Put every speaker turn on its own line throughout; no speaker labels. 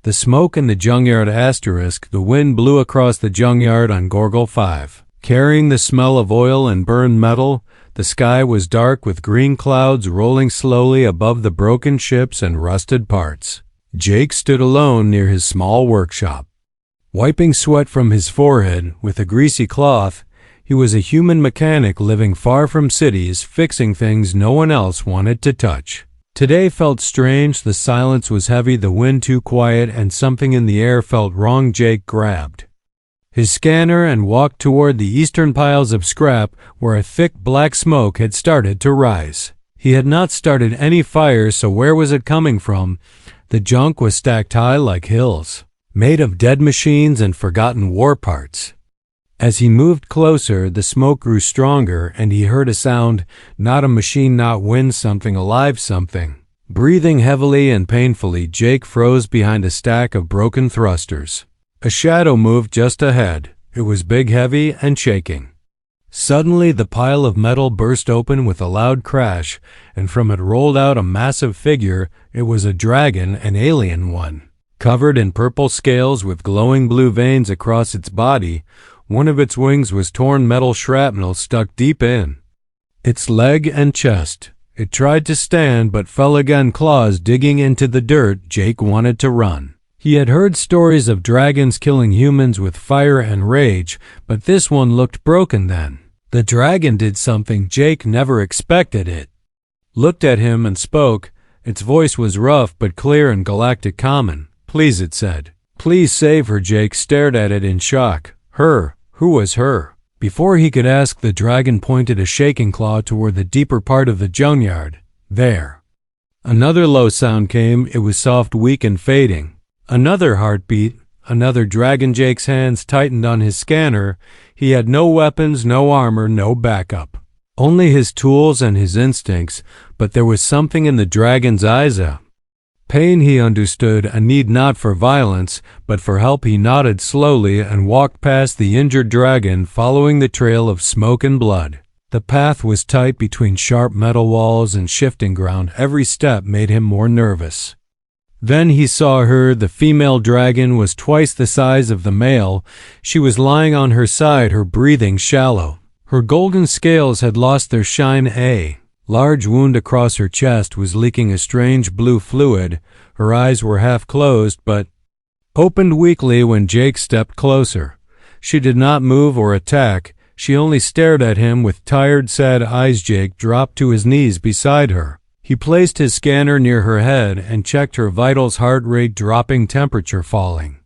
The smoke in the junkyard asterisk, the wind blew across the junkyard on Gorgol 5. Carrying the smell of oil and burned metal, the sky was dark with green clouds rolling slowly above the broken ships and rusted parts. Jake stood alone near his small workshop. Wiping sweat from his forehead with a greasy cloth, he was a human mechanic living far from cities, fixing things no one else wanted to touch. Today felt strange, the silence was heavy, the wind too quiet, and something in the air felt wrong. Jake grabbed his scanner and walked toward the eastern piles of scrap where a thick black smoke had started to rise. He had not started any fire, so where was it coming from? The junk was stacked high like hills, made of dead machines and forgotten war parts. As he moved closer, the smoke grew stronger, and he heard a sound, not a machine, not wind, something alive, something. Breathing heavily and painfully, Jake froze behind a stack of broken thrusters. A shadow moved just ahead. It was big, heavy, and shaking. Suddenly, the pile of metal burst open with a loud crash, and from it rolled out a massive figure. It was a dragon, an alien one. Covered in purple scales with glowing blue veins across its body, one of its wings was torn metal shrapnel stuck deep in its leg and chest. It tried to stand but fell again, claws digging into the dirt. Jake wanted to run. He had heard stories of dragons killing humans with fire and rage, but this one looked broken then. The dragon did something Jake never expected. It looked at him and spoke. Its voice was rough but clear and galactic common. "Please," it said. "Please save her." Jake stared at it in shock. Her? Who was her? Before he could ask, the dragon pointed a shaking claw toward the deeper part of the junkyard. There. Another low sound came. It was soft, weak, and fading. Another heartbeat. Another dragon. Jake's hands tightened on his scanner. He had no weapons, no armor, no backup. Only his tools and his instincts, but there was something in the dragon's eyes. Pain, he understood, a need not for violence, but for help. He nodded slowly and walked past the injured dragon, following the trail of smoke and blood. The path was tight between sharp metal walls and shifting ground. Every step made him more nervous. Then he saw her. The female dragon was twice the size of the male. She was lying on her side, her breathing shallow. Her golden scales had lost their shine. A large wound across her chest was leaking a strange blue fluid. Her eyes were half closed, but opened weakly when Jake stepped closer. She did not move or attack. She only stared at him with tired, sad eyes. Jake dropped to his knees beside her. He placed his scanner near her head and checked her vitals, heart rate dropping, temperature falling.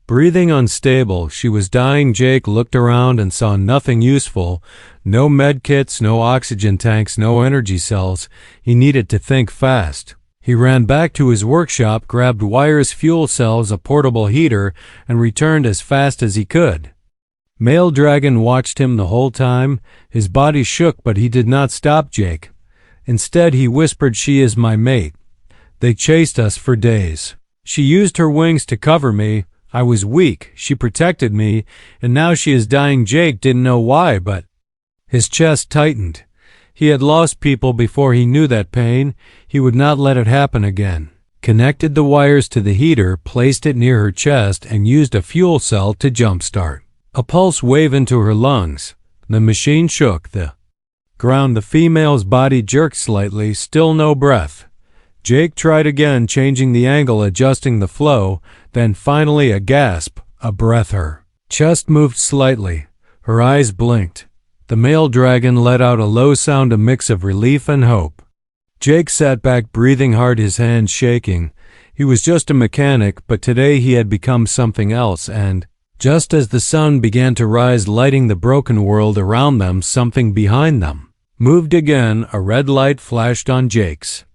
Breathing unstable, she was dying. Jake looked around and saw nothing useful. No med kits, no oxygen tanks, no energy cells. He needed to think fast. He ran back to his workshop, grabbed wires, fuel cells, a portable heater, and returned as fast as he could. Male dragon watched him the whole time. His body shook, but he did not stop Jake. Instead, he whispered, "She is my mate. They chased us for days. She used her wings to cover me. I was weak. She protected me, and now she is dying." Jake didn't know why, but his chest tightened. He had lost people before. He knew that pain. He would not let it happen again. Connected the wires to the heater, placed it near her chest, and used a fuel cell to jumpstart. A pulse wave into her lungs. The machine shook. The ground. The female's body jerked slightly. Still no breath. Jake tried again, changing the angle, adjusting the flow. Then finally a gasp, a breath. Her chest moved slightly. Her eyes blinked. The male dragon let out a low sound, a mix of relief and hope. Jake sat back, breathing hard, his hands shaking. He was just a mechanic, but today he had become something else, and just as the sun began to rise, lighting the broken world around them, something behind them moved again. A red light flashed on Jake's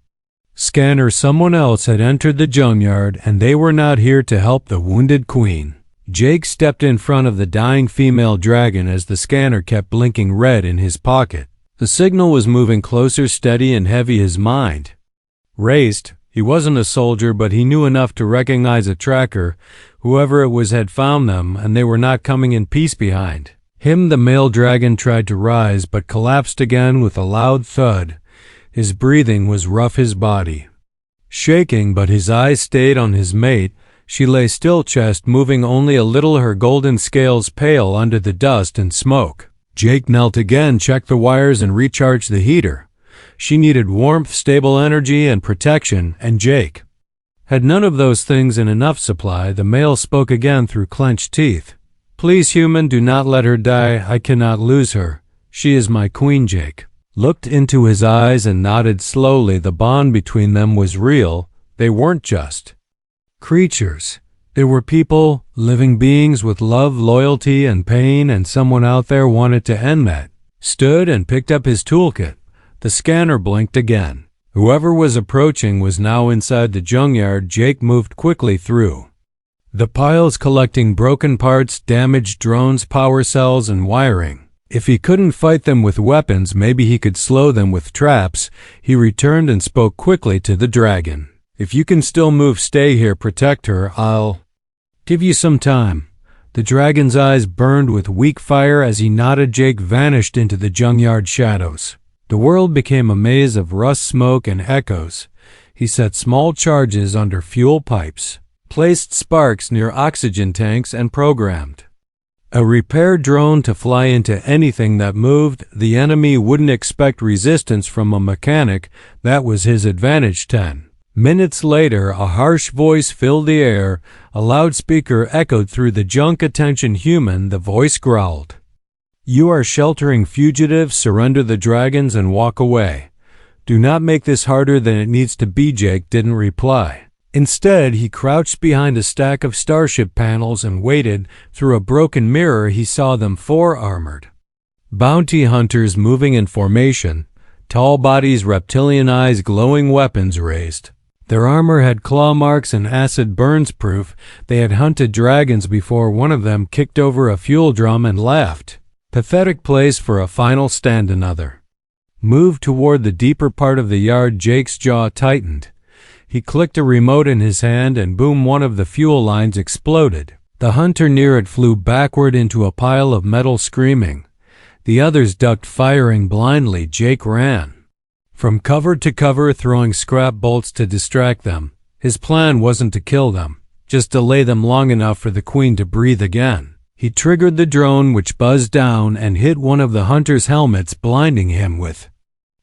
scanner. Someone else had entered the junkyard, and they were not here to help the wounded queen. Jake stepped in front of the dying female dragon as the scanner kept blinking red in his pocket. The signal was moving closer, steady and heavy. His mind raced. He wasn't a soldier, but he knew enough to recognize a tracker. Whoever it was had found them, and they were not coming in peace behind him. The male dragon tried to rise, but collapsed again with a loud thud. His breathing was rough, his body shaking, but his eyes stayed on his mate. She lay still, chest moving only a little, her golden scales pale under the dust and smoke. Jake knelt again, checked the wires, and recharged the heater. She needed warmth, stable energy, and protection, and Jake had none of those things in enough supply. The male spoke again through clenched teeth. "Please, human, do not let her die. I cannot lose her. She is my queen." Jake looked into his eyes and nodded slowly. The bond between them was real. They weren't just creatures. They were people, living beings with love, loyalty, and pain, and someone out there wanted to end that. Stood and picked up his toolkit. The scanner blinked again. Whoever was approaching was now inside the junkyard. Jake moved quickly through the piles, collecting broken parts, damaged drones, power cells, and wiring. If he couldn't fight them with weapons, maybe he could slow them with traps. He returned and spoke quickly to the dragon. "If you can still move, stay here, protect her. I'll give you some time." The dragon's eyes burned with weak fire as he nodded. Jake vanished into the junkyard shadows. The world became a maze of rust, smoke, and echoes. He set small charges under fuel pipes, placed sparks near oxygen tanks, and programmed a repair drone to fly into anything that moved. The enemy wouldn't expect resistance from a mechanic. That was his advantage. 10 minutes later, a harsh voice filled the air. A loudspeaker echoed through the junk. "Attention, human," the voice growled. "You are sheltering fugitives. Surrender the dragons and walk away. Do not make this harder than it needs to be." Jake didn't reply. Instead, he crouched behind a stack of starship panels and waited. Through a broken mirror, he saw them, 4 armored bounty hunters moving in formation, tall bodies, reptilian eyes, glowing weapons raised. Their armor had claw marks and acid burns proof. They had hunted dragons before. One of them kicked over a fuel drum and laughed. Pathetic place for a final stand. Another moved toward the deeper part of the yard. Jake's jaw tightened. He clicked a remote in his hand and boom, one of the fuel lines exploded. The hunter near it flew backward into a pile of metal, screaming. The others ducked, firing blindly. Jake ran from cover to cover, throwing scrap bolts to distract them. His plan wasn't to kill them, just delay them long enough for the queen to breathe again. He triggered the drone, which buzzed down and hit one of the hunter's helmets, blinding him with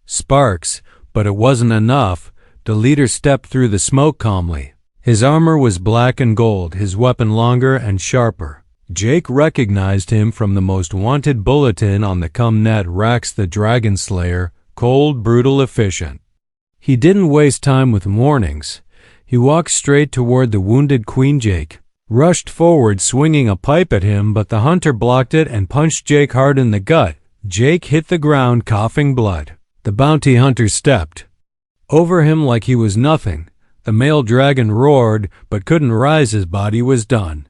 sparks, but it wasn't enough. The leader stepped through the smoke calmly. His armor was black and gold, his weapon longer and sharper. Jake recognized him from the most wanted bulletin on the ComNet. Rax the Dragon Slayer, cold, brutal, efficient. He didn't waste time with warnings. He walked straight toward the wounded queen. Jake rushed forward, swinging a pipe at him, but the hunter blocked it and punched Jake hard in the gut. Jake hit the ground, coughing blood. The bounty hunter stepped over him like he was nothing. The male dragon roared, but couldn't rise. His body was done.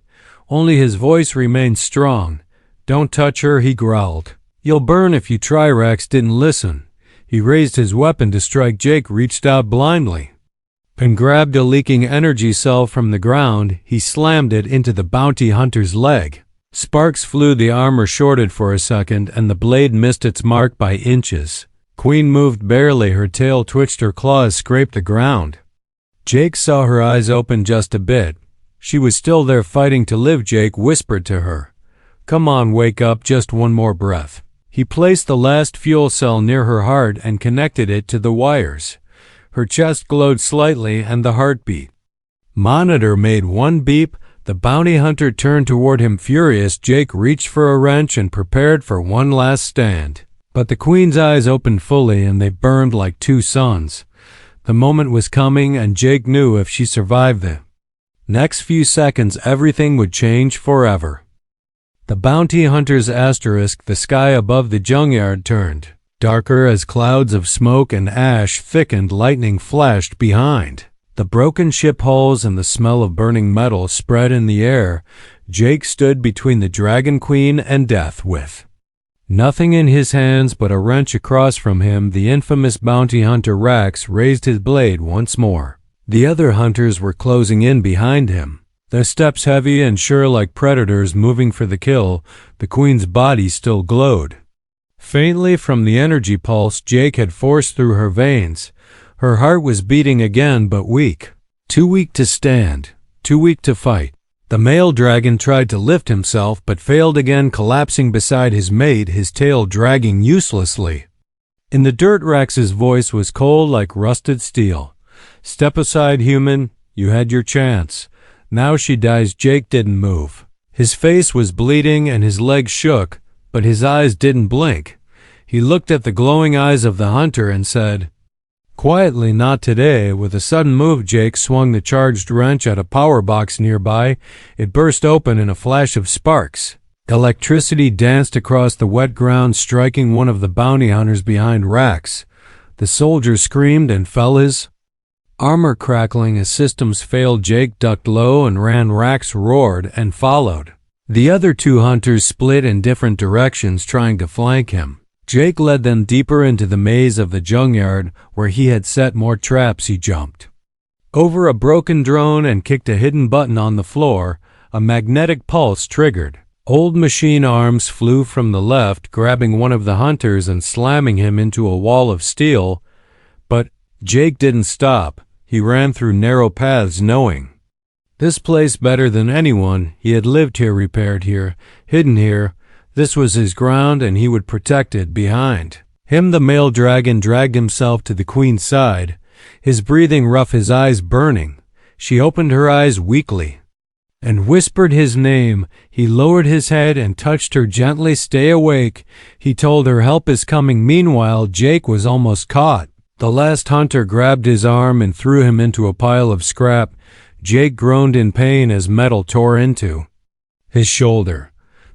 Only his voice remained strong. "Don't touch her," he growled. "You'll burn if you try." Rax didn't listen. He raised his weapon to strike. Jake reached out blindly and grabbed a leaking energy cell from the ground. He slammed it into the bounty hunter's leg. Sparks flew. The armor shorted for a second, and the blade missed its mark by inches. Queen moved barely. Her tail twitched. Her claws scraped the ground. Jake saw her eyes open just a bit. She was still there, fighting to live. Jake whispered to her, "Come on, wake up, just one more breath." He placed the last fuel cell near her heart and connected it to the wires. Her chest glowed slightly and the heartbeat monitor made one beep. The bounty hunter turned toward him, furious. Jake reached for a wrench and prepared for one last stand. But the queen's eyes opened fully, and they burned like 2 suns. The moment was coming, and Jake knew if she survived the next few seconds, everything would change forever. The bounty hunter's asterisk, the sky above the junkyard, turned darker as clouds of smoke and ash thickened. Lightning flashed behind. The broken ship hulls and the smell of burning metal spread in the air. Jake stood between the Dragon Queen and death, with nothing in his hands but a wrench across from him. The infamous bounty hunter Rax raised his blade once more. The other hunters were closing in behind him, their steps heavy and sure like predators moving for the kill. The queen's body still glowed faintly from the energy pulse Jake had forced through her veins. Her heart was beating again, but weak. Too weak to stand. too weak to fight. The male dragon tried to lift himself but failed again, collapsing beside his mate, his tail dragging uselessly. In the dirt, Rex's voice was cold like rusted steel. "Step aside, human. You had your chance. Now she dies." Jake didn't move. His face was bleeding and his legs shook, but his eyes didn't blink. He looked at the glowing eyes of the hunter and said, quietly, "Not today." With a sudden move, Jake swung the charged wrench at a power box nearby. It burst open in a flash of sparks. Electricity danced across the wet ground, striking one of the bounty hunters behind Rex. The soldier screamed and fell, his armor crackling as systems failed. Jake ducked low and ran. Rex roared and followed. The other two hunters split in different directions, trying to flank him. Jake led them deeper into the maze of the junkyard, where he had set more traps. He jumped over a broken drone and kicked a hidden button on the floor. A magnetic pulse triggered. Old machine arms flew from the left, grabbing one of the hunters and slamming him into a wall of steel. But Jake didn't stop. He ran through narrow paths, knowing this place better than anyone. He had lived here, repaired here, hidden here. This was his ground, and he would protect it. Behind him, the male dragon dragged himself to the queen's side, his breathing rough, his eyes burning. She opened her eyes weakly and whispered his name. He lowered his head and touched her gently. "Stay awake," he told her. "Help is coming." Meanwhile, Jake was almost caught. The last hunter grabbed his arm and threw him into a pile of scrap. Jake groaned in pain as metal tore into his shoulder.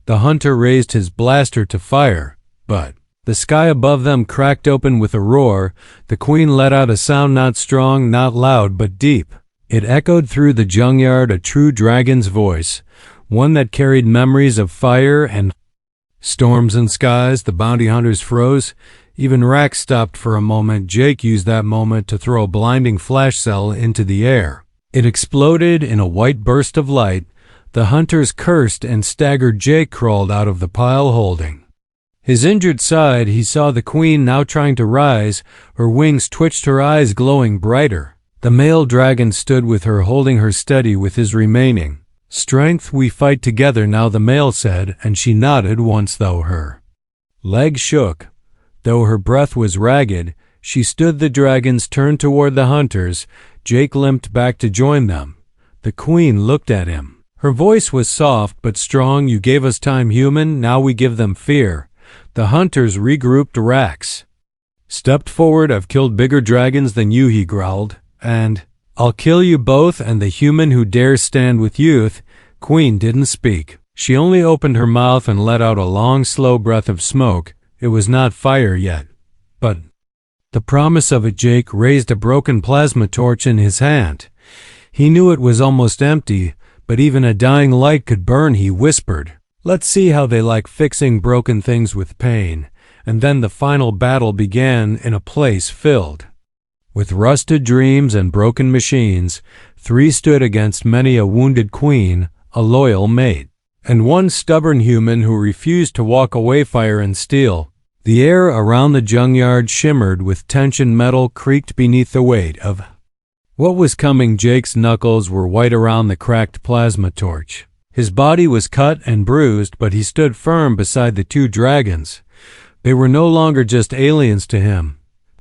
The hunter raised his blaster to fire, but the sky above them cracked open with a roar. The queen let out a sound, not strong, not loud, but deep. It echoed through the junkyard, a true dragon's voice, one that carried memories of fire and storms and skies. The bounty hunters froze. Even Rex stopped for a moment. Jake used that moment to throw a blinding flash cell into the air. It exploded in a white burst of light. The hunters cursed and staggered. Jake crawled out of the pile, holding his injured side. He saw the queen now trying to rise. Her wings twitched, her eyes glowing brighter. The male dragon stood with her, holding her steady with his remaining strength. "We fight together now," the male said, and she nodded once, though her legs shook. Though her breath was ragged, she stood. The dragons turned toward the hunters. Jake limped back to join them. The queen looked at him. Her voice was soft but strong. "You gave us time, human. Now we give them fear." The hunters regrouped. Rex stepped forward. "I've killed bigger dragons than you," he growled, "and I'll kill you both and the human who dares stand with youth." Queen didn't speak. She only opened her mouth and let out a long, slow breath of smoke. It was not fire yet, but the promise of it. Jake raised a broken plasma torch in his hand. He knew it was almost empty, but even a dying light could burn. He whispered, "Let's see how they like fixing broken things with pain." And then the final battle began in a place filled with rusted dreams and broken machines. Three stood against many: a wounded queen, a loyal mate, and one stubborn human who refused to walk away. Fire and steel. The air around the junkyard shimmered with tension. Metal creaked beneath the weight of what was coming. Jake's knuckles were white around the cracked plasma torch. His body was cut and bruised, but he stood firm beside the two dragons. They were no longer just aliens to him.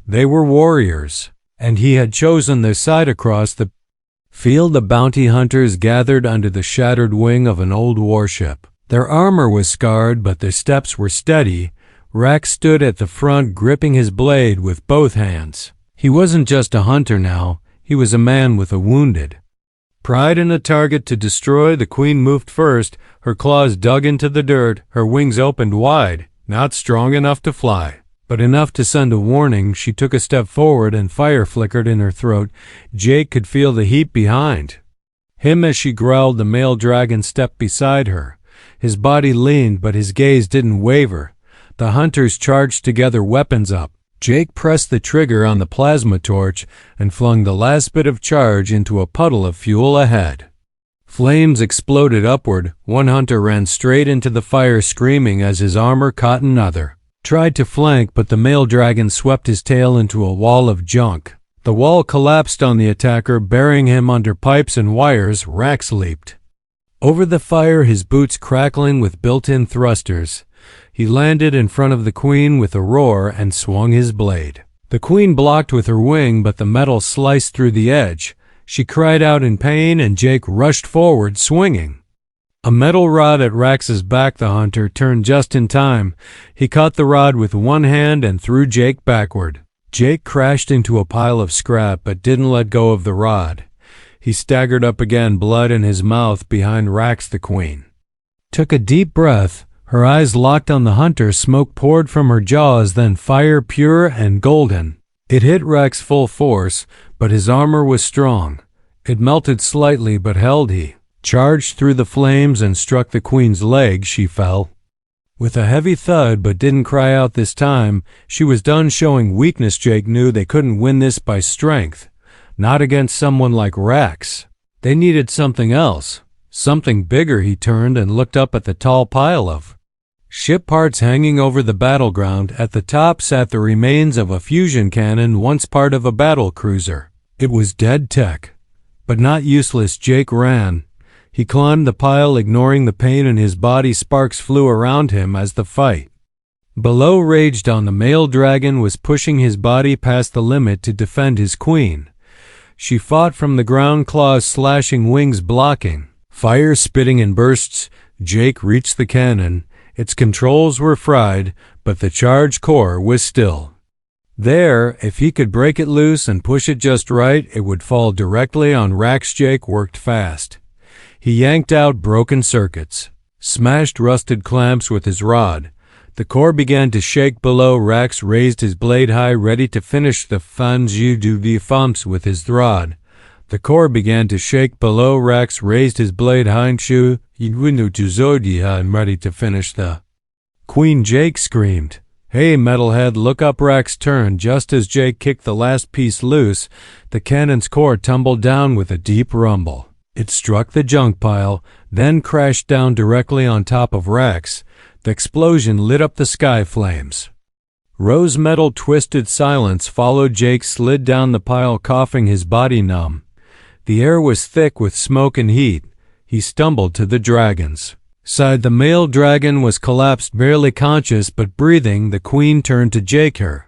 They were warriors, and he had chosen their side. Across the field, the bounty hunters gathered under the shattered wing of an old warship. Their armor was scarred, but their steps were steady. Rex stood at the front, gripping his blade with both hands. He wasn't just a hunter now. He was a man with a wounded pride and a target to destroy. The queen moved first. Her claws dug into the dirt. Her wings opened wide, not strong enough to fly, but enough to send a warning. She took a step forward and fire flickered in her throat. Jake could feel the heat behind him as she growled. The male dragon stepped beside her. His body leaned, but his gaze didn't waver. The hunters charged together, weapons up. Jake pressed the trigger on the plasma torch and flung the last bit of charge into a puddle of fuel ahead. Flames exploded upward. One hunter ran straight into the fire, screaming as his armor caught. Another tried to flank, but the male dragon swept his tail into a wall of junk. The wall collapsed on the attacker, burying him under pipes and wires. Rax leaped over the fire, his boots crackling with built-in thrusters. He landed in front of the queen with a roar and swung his blade. The queen blocked with her wing, but the metal sliced through the edge. She cried out in pain, and Jake rushed forward, swinging a metal rod at Rax's back. The hunter turned just in time. He caught the rod with one hand and threw Jake backward. Jake crashed into a pile of scrap but didn't let go of the rod. He staggered up again, blood in his mouth, behind Rax. The queen took a deep breath. Her eyes locked on the hunter. Smoke poured from her jaws, then fire, pure and golden. It hit Rax full force, but his armor was strong. It melted slightly but held. He charged through the flames and struck the queen's leg. She fell with a heavy thud but didn't cry out this time. She was done showing weakness. Jake knew they couldn't win this by strength. Not against someone like Rax. They needed something else. Something bigger. He turned and looked up at the tall pile of ship parts hanging over the battleground. At the top sat the remains of a fusion cannon, once part of a battle cruiser. It was dead tech, but not useless. Jake ran. He climbed the pile, ignoring the pain in his body. Sparks flew around him as the fight below raged on. The male dragon was pushing his body past the limit to defend his queen. She fought from the ground, claws slashing, wings blocking, fire spitting in bursts. Jake reached the cannon. Its controls were fried, but the charge core was still there. If he could break it loose and push it just right, it would fall directly on Rax. Jake worked fast. He yanked out broken circuits, smashed rusted clamps with his rod. The core began to shake below. Rax raised his blade high, ready to finish the fanju du vifamps with his rod. The core began to shake below. Rax raised his blade high, and ready to finish the queen. Jake screamed, "Hey, metalhead, look up!" Rax turned. Just as Jake kicked the last piece loose, the cannon's core tumbled down with a deep rumble. It struck the junk pile, then crashed down directly on top of Rax. The explosion lit up the sky. Flames, rose metal, twisted. Silence followed. Jake slid down the pile, coughing, his body numb. The air was thick with smoke and heat. He stumbled to the dragon's side. The male dragon was collapsed, barely conscious but breathing. The queen turned to Jake. Her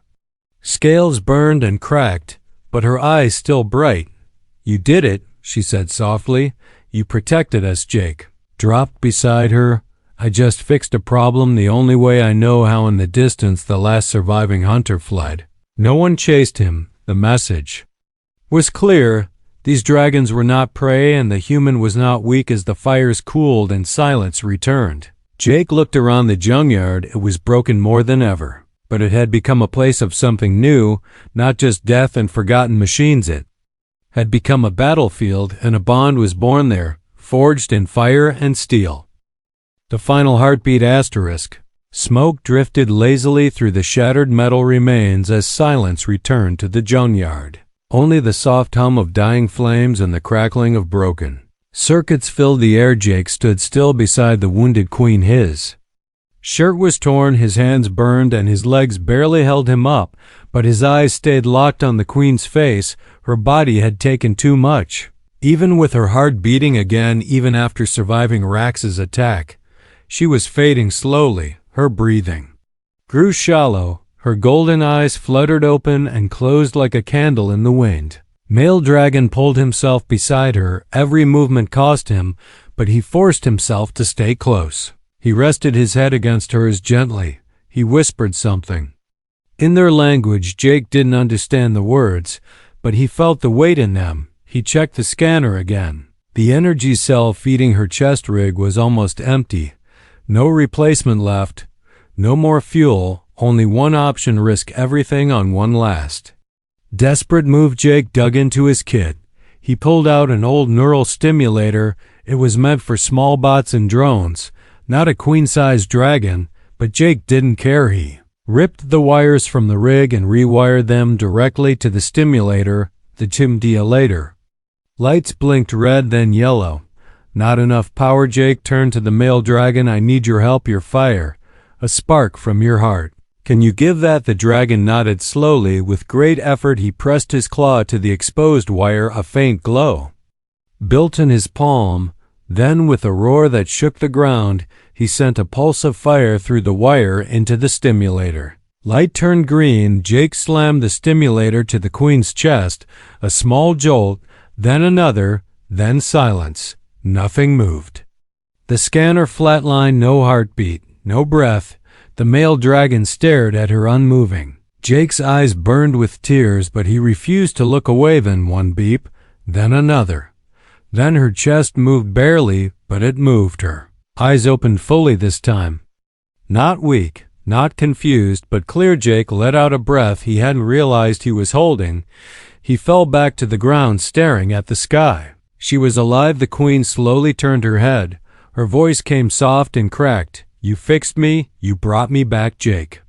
scales burned and cracked, but her eyes still bright. "You did it," she said softly. "You protected us." Jake dropped beside her. "I just fixed a problem the only way I know how." In the distance, the last surviving hunter fled. No one chased him. The message was clear. These dragons were not prey, and the human was not weak. As the fires cooled and silence returned, Jake looked around the junkyard. It was broken more than ever, but it had become a place of something new, not just death and forgotten machines. It had become a battlefield, and a bond was born there, forged in fire and steel. The final heartbeat. Smoke drifted lazily through the shattered metal remains as silence returned to the junkyard. Only the soft hum of dying flames and the crackling of broken circuits filled the air. Jake stood still beside the wounded queen. His shirt was torn, his hands burned, and his legs barely held him up, but his eyes stayed locked on the queen's face. Her body had taken too much. Even with her heart beating again, even after surviving Rax's attack, she was fading slowly. Her breathing grew shallow. Her golden eyes fluttered open and closed like a candle in the wind. Male dragon pulled himself beside her. Every movement cost him, but he forced himself to stay close. He rested his head against hers gently. He whispered something in their language. Jake didn't understand the words, but he felt the weight in them. He checked the scanner again. The energy cell feeding her chest rig was almost empty. No replacement left. No more fuel. Only one option: risk everything on one last desperate move. Jake dug into his kit. He pulled out an old neural stimulator. It was meant for small bots and drones, not a queen-sized dragon, but Jake didn't care. He ripped the wires from the rig and rewired them directly to the stimulator, the chimdialator. Lights blinked red, then yellow. Not enough power. Jake turned to the male dragon. "I need your help. Your fire. A spark from your heart Can you give that? The dragon nodded slowly. With great effort he pressed his claw to the exposed wire, a faint glow built in his palm. Then with a roar that shook the ground, he sent a pulse of fire through the wire into the stimulator. Light turned green. Jake slammed the stimulator to the queen's chest. A small jolt, then another, then silence. Nothing moved. The scanner flatlined, no heartbeat, no breath. The male dragon stared at her unmoving. Jake's eyes burned with tears, but he refused to look away. Then one beep, then another. Then her chest moved barely, but it moved. Her eyes opened fully this time. Not weak, not confused, but clear. Jake let out a breath he hadn't realized he was holding. He fell back to the ground, staring at the sky. She was alive. The queen slowly turned her head. Her voice came soft and cracked. You fixed me, you brought me back. Jake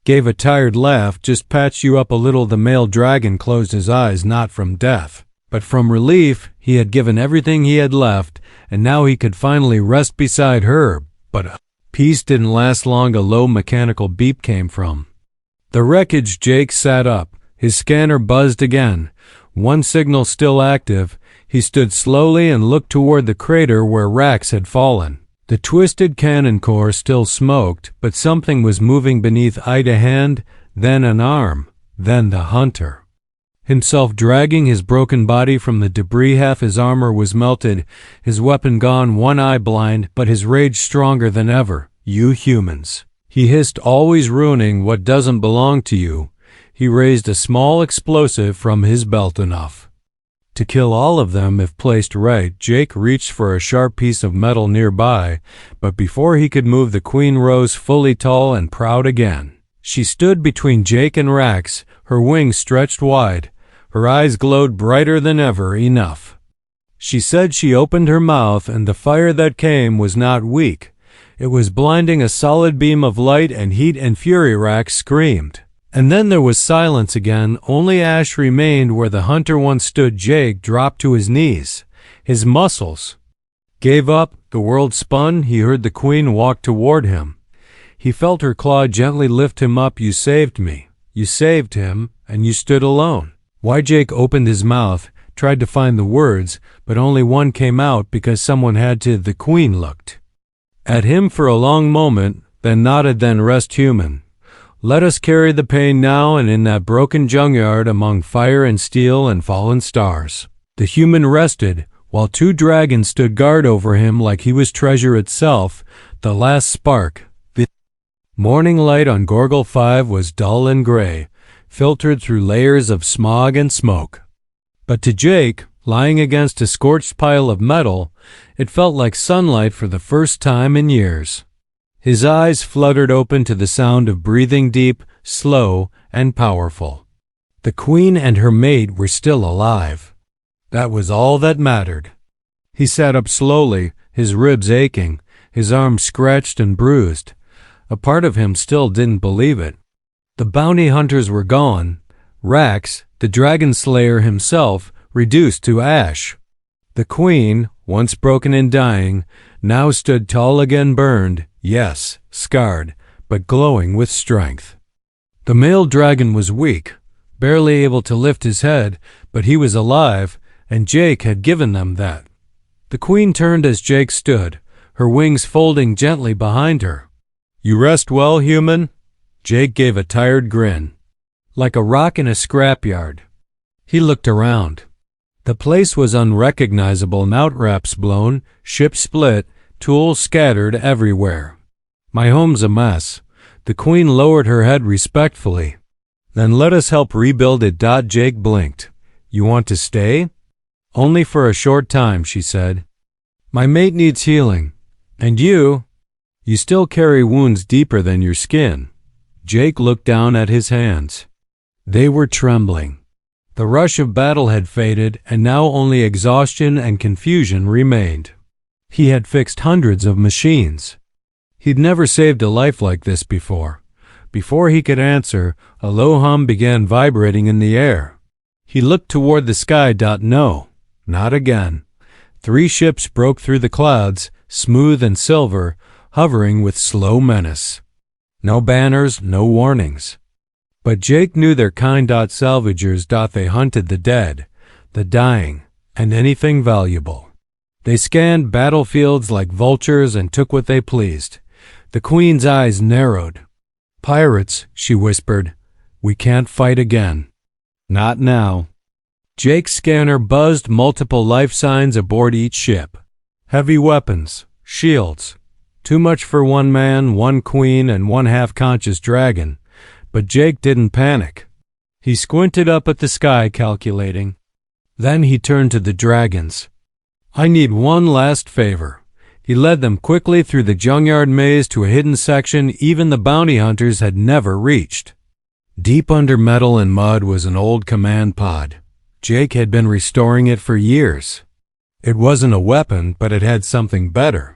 gave a tired laugh. Just patched you up a little. The male dragon closed his eyes, not from death, but from relief. He had given everything he had left, and now he could finally rest beside her. But peace didn't last long. A low mechanical beep came from the wreckage. Jake sat up. His scanner buzzed again. One signal still active. He stood slowly and looked toward the crater where Rax had fallen. The twisted cannon core still smoked, but something was moving beneath. A hand, then an arm, then the hunter himself dragging his broken body from the debris. Half his armor was melted, his weapon gone, one eye blind, but his rage stronger than ever. You humans, he hissed, always ruining what doesn't belong to you. He raised a small explosive from his belt, enough to kill all of them if placed right. Jake reached for a sharp piece of metal nearby, but before he could move, the queen rose fully, tall and proud again. She stood between Jake and Rax, her wings stretched wide. Her eyes glowed brighter than ever. Enough, she said. She opened her mouth, and the fire that came was not weak. It was blinding, a solid beam of light and heat and fury. Rax screamed. And then there was silence again. Only ash remained where the hunter once stood. Jake dropped to his knees. His muscles gave up. The world spun. He heard the queen walk toward him. He felt her claw gently lift him up. You saved me. You saved him, and you stood alone. Why? Jake opened his mouth, tried to find the words, but only one came out because someone had to. The queen looked at him for a long moment, then nodded. Then rest, human. Let us carry the pain now. And in that broken junkyard among fire and steel and fallen stars, the human rested, while two dragons stood guard over him like he was treasure itself. The last spark. The morning light on Gorgle 5 was dull and gray, filtered through layers of smog and smoke. But to Jake, lying against a scorched pile of metal, it felt like sunlight for the first time in years. His eyes fluttered open to the sound of breathing, deep, slow, and powerful. The queen and her mate were still alive. That was all that mattered. He sat up slowly, his ribs aching, his arms scratched and bruised. A part of him still didn't believe it. The bounty hunters were gone. Rax, the dragon slayer himself, reduced to ash. The queen, once broken and dying, now stood tall again, burned, yes, scarred, but glowing with strength. The male dragon was weak, barely able to lift his head, but he was alive, and Jake had given them that. The queen turned as Jake stood, her wings folding gently behind her. You rest well, human? Jake gave a tired grin. Like a rock in a scrapyard. He looked around. The place was unrecognizable. Outwraps blown, ships split, tools scattered everywhere. My home's a mess. The queen lowered her head respectfully. Then let us help rebuild it. Jake blinked. You want to stay? Only for a short time, she said. My mate needs healing. And you still carry wounds deeper than your skin. Jake looked down at his hands. They were trembling. The rush of battle had faded, and now only exhaustion and confusion remained. He had fixed hundreds of machines. He'd never saved a life like this before. Before he could answer, a low hum began vibrating in the air. He looked toward the sky. No, not again. 3 ships broke through the clouds, smooth and silver, hovering with slow menace. No banners, no warnings. But Jake knew their kind. Salvagers. They hunted the dead, the dying, and anything valuable. They scanned battlefields like vultures and took what they pleased. The Queen's eyes narrowed. "Pirates," she whispered. "We can't fight again. Not now." Jake's scanner buzzed multiple life signs aboard each ship. Heavy weapons, shields. Too much for one man, one queen, and one half-conscious dragon. But Jake didn't panic. He squinted up at the sky, calculating. Then he turned to the dragons. "I need one last favor." He led them quickly through the junkyard maze to a hidden section even the bounty hunters had never reached. Deep under metal and mud was an old command pod. Jake had been restoring it for years. It wasn't a weapon, but it had something better.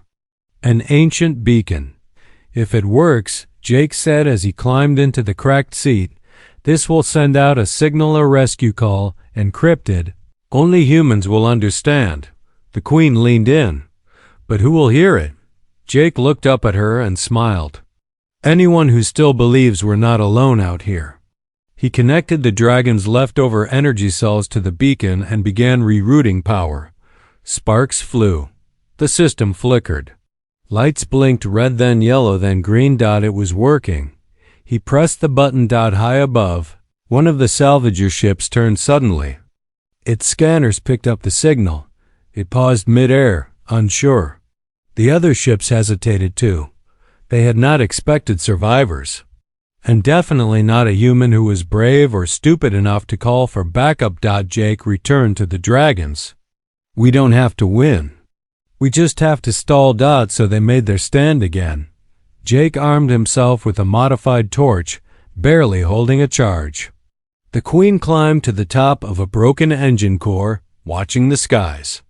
An ancient beacon. "If it works," Jake said as he climbed into the cracked seat, "this will send out a signal or rescue call, encrypted. Only humans will understand." The Queen leaned in. "But who will hear it?" Jake looked up at her and smiled. "Anyone who still believes we're not alone out here." He connected the dragon's leftover energy cells to the beacon and began rerouting power. Sparks flew. The system flickered. Lights blinked red, then yellow, then green. It was working. He pressed the button. High above, one of the salvager ships turned suddenly. Its scanners picked up the signal. It paused mid-air, unsure. The other ships hesitated too. They had not expected survivors. And definitely not a human who was brave or stupid enough to call for backup. Jake returned to the dragons. "We don't have to win. We just have to stall." So they made their stand again. Jake armed himself with a modified torch, barely holding a charge. The Queen climbed to the top of a broken engine core, watching the skies.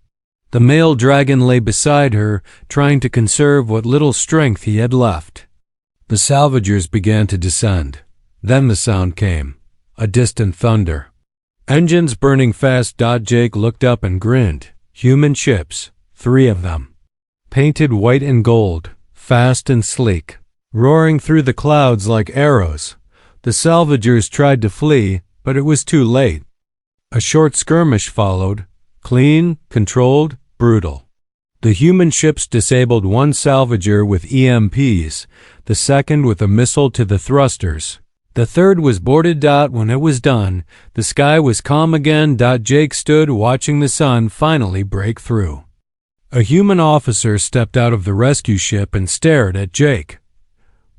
The male dragon lay beside her, trying to conserve what little strength he had left. The salvagers began to descend. Then the sound came, a distant thunder. Engines burning fast. Jake looked up and grinned. Human ships, 3 of them. Painted white and gold, fast and sleek, roaring through the clouds like arrows. The salvagers tried to flee, but it was too late. A short skirmish followed, clean, controlled, brutal. The human ships disabled one salvager with EMPs, the second with a missile to the thrusters. The third was boarded. When it was done, the sky was calm again. Jake stood watching the sun finally break through. A human officer stepped out of the rescue ship and stared at Jake.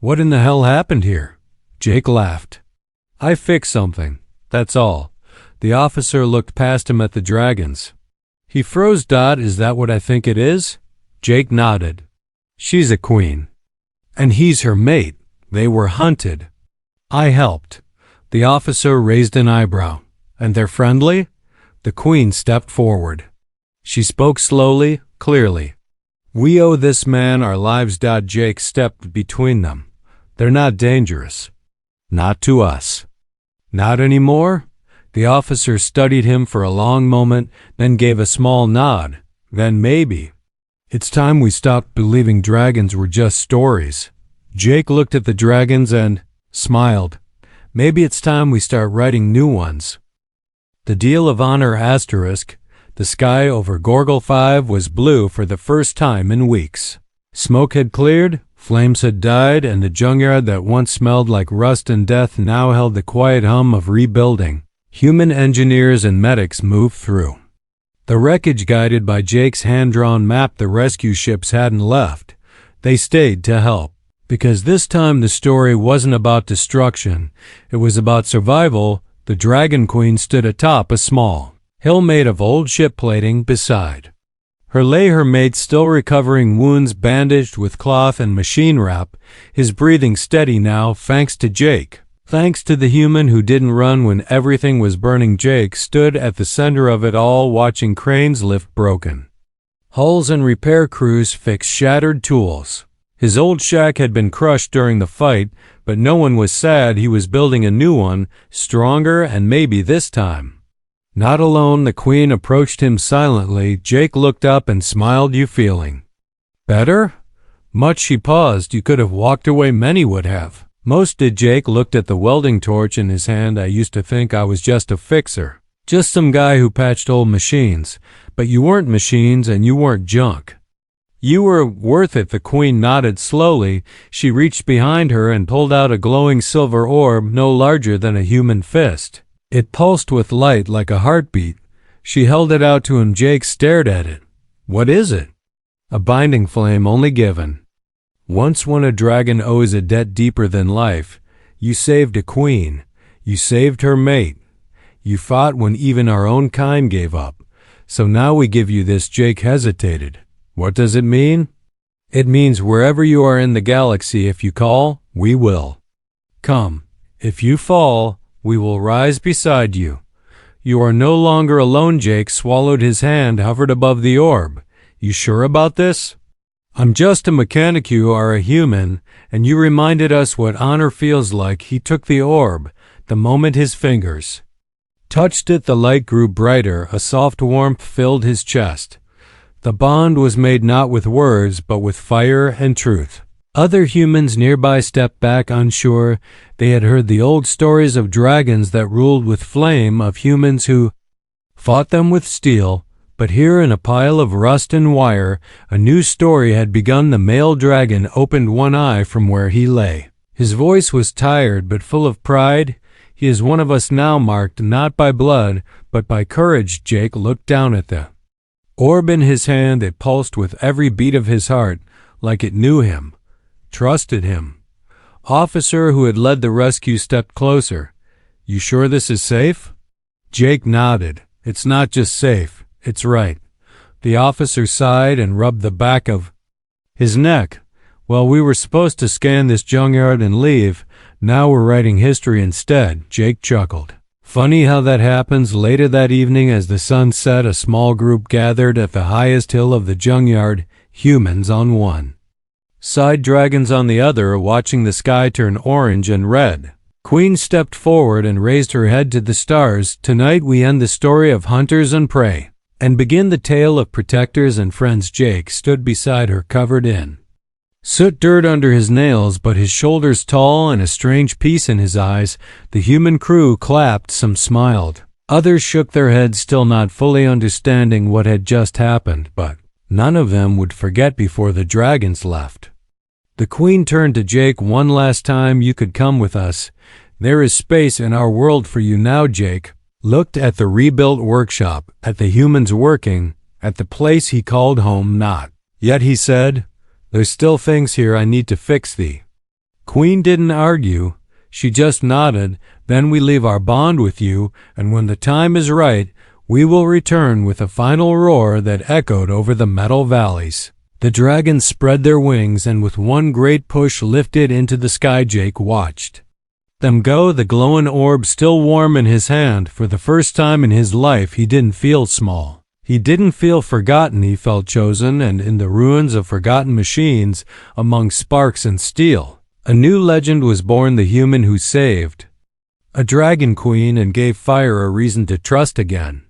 "What in the hell happened here?" Jake laughed. "I fixed something, that's all." The officer looked past him at the dragons. He froze. "Is that what I think it is?" Jake nodded. "She's a queen. And he's her mate. They were hunted. I helped." The officer raised an eyebrow. "And they're friendly?" The Queen stepped forward. She spoke slowly, clearly. "We owe this man our lives." Jake stepped between them. "They're not dangerous. Not to us." "Not anymore?" The officer studied him for a long moment, then gave a small nod. "Then maybe. It's time we stopped believing dragons were just stories." Jake looked at the dragons and smiled. "Maybe it's time we start writing new ones." The Deal of Honor *. The sky over Gorgle 5 was blue for the first time in weeks. Smoke had cleared, flames had died, and the junkyard that once smelled like rust and death now held the quiet hum of rebuilding. Human engineers and medics moved through. The wreckage, guided by Jake's hand-drawn map, the rescue ships hadn't left. They stayed to help. Because this time the story wasn't about destruction. It was about survival. The Dragon Queen stood atop a small hill made of old ship plating. Beside her lay her mate, still recovering wounds, bandaged with cloth and machine wrap, his breathing steady now, thanks to Jake. Thanks to the human who didn't run when everything was burning. Jake stood at the center of it all, watching cranes lift broken hulls and repair crews fix shattered tools. His old shack had been crushed during the fight, but no one was sad. He was building a new one, stronger, and maybe this time not alone. The Queen approached him silently. Jake looked up and smiled. "You feeling better?" Much. She paused. "You could have walked away. Many would have." Most did. Jake looked at the welding torch in his hand. I used to think I was just a fixer. Just some guy who patched old machines. But you weren't machines and you weren't junk. You were worth it. The Queen nodded slowly. She reached behind her and pulled out a glowing silver orb no larger than a human fist. It pulsed with light like a heartbeat. She held it out to him. Jake stared at it. What is it? A binding flame only given. Once when a dragon owes a debt deeper than life, you saved a queen. You saved her mate. You fought when even our own kind gave up. So now we give you this. Jake hesitated. What does it mean? It means wherever you are in the galaxy, if you call, we will. Come. If you fall, we will rise beside you. You are no longer alone. Jake swallowed. His hand hovered above the orb. You sure about this? I'm just a mechanic. You are a human, and you reminded us what honor feels like. He took the orb. The moment his fingers touched it, the light grew brighter. A soft warmth filled his chest. The bond was made not with words, but with fire and truth. Other humans nearby stepped back unsure. They had heard the old stories of dragons that ruled with flame, of humans who fought them with steel. But here in a pile of rust and wire, a new story had begun. The male dragon opened one eye from where he lay. His voice was tired but full of pride. He is one of us now, marked not by blood, but by courage. Jake looked down at the orb in his hand. It pulsed with every beat of his heart, like it knew him, trusted him. Officer who had led the rescue stepped closer. You sure this is safe? Jake nodded. It's not just safe. It's right. The officer sighed and rubbed the back of his neck. Well, we were supposed to scan this junkyard and leave. Now we're writing history instead. Jake chuckled. Funny how that happens. Later that evening, as the sun set, a small group gathered at the highest hill of the junkyard, humans on one side, dragons on the other, watching the sky turn orange and red. Queen stepped forward and raised her head to the stars. Tonight we end the story of hunters and prey, and begin the tale of protectors and friends. Jake stood beside her, covered in soot dirt under his nails, but his shoulders tall and a strange peace in his eyes. The human crew clapped, some smiled. Others shook their heads, still not fully understanding what had just happened, but none of them would forget before the dragons left. The Queen turned to Jake one last time. You could come with us. There is space in our world for you now. Jake looked at the rebuilt workshop, at the humans working, at the place he called home. Not yet, he said. There's still things here I need to fix. The Queen didn't argue. She just nodded. Then we leave our bond with you, and when the time is right, we will return with a final roar that echoed over the metal valleys. The dragons spread their wings and with one great push lifted into the sky. Jake watched them go, the glowing orb still warm in his hand. For the first time in his life, he didn't feel small. He didn't feel forgotten. He felt chosen, and in the ruins of forgotten machines, among sparks and steel, a new legend was born. The human who saved a dragon queen and gave fire a reason to trust again.